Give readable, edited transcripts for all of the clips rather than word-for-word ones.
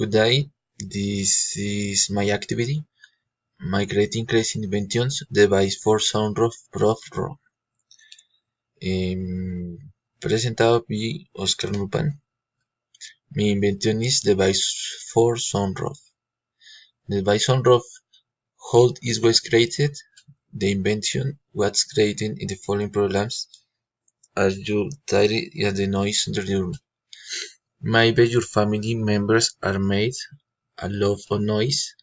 Good day, this is my activity. Migrating crazy inventions, device for sunroof prof ro. Presentado por Oscar Nupan. Mi invención es device for sunroof. The device sunroof, how it was created. The invention was created in the following programs as your title and the noise under the room. Maybe your family members are made a lot of noise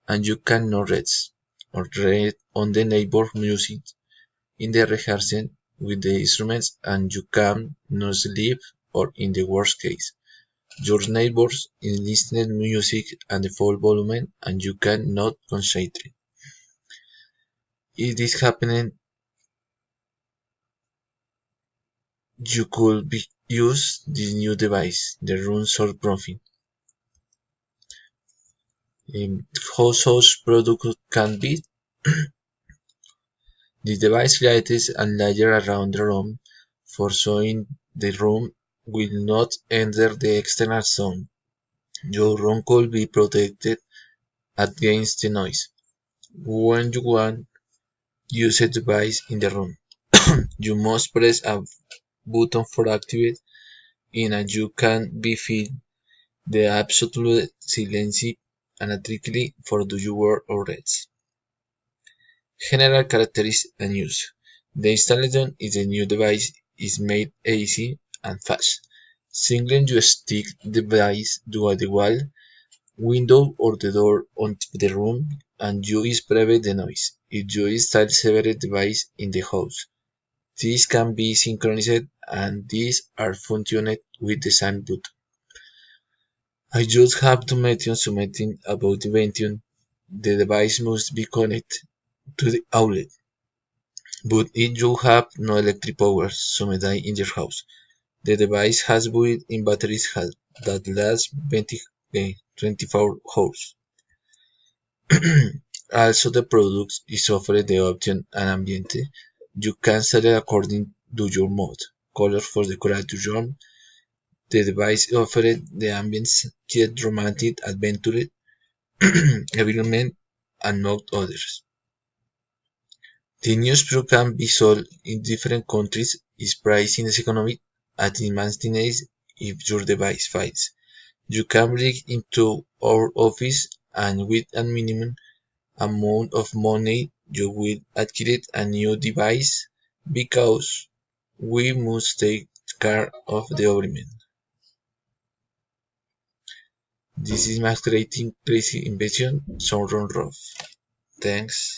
and you cannot rest or read on the neighbor music in the rehearsal with the instruments and you can not sleep or in the worst case your neighbors is listening music at the full volume and you cannot concentrate. If this happening you could use this new device, the room source profile. How such product can be. This device creates a layer around the room for showing the room will not enter the external sound. Your room could be protected against the noise. When you want use a device in the room, you must press a button for activate and you can be feel the absolute silence automatically for do your work or rest. General characteristics and use. The installation of the new device is made easy and fast. Simply you stick the device to the wall, window or the door of the room and you prevent the noise. If you install several devices in the house, these can be synchronized and these are functioned with the same button. I just have to mention something about the invention. The device must be connected to the outlet. But if you have no electric power someday in your house, the device has built-in batteries that last 24 hours. Also, the product is offered the option and ambiente. You can set it according to your mood. Color for decorate your room. The device offered the ambience, kid romantic, adventure, environment, and not others. The news can be sold in different countries, is priced in economic at maintenance if your device fails. You can bring into our office and with a minimum amount of money you will acquire a new device because we must take care of the environment. This is my creating crazy invention, sound rough. Thanks.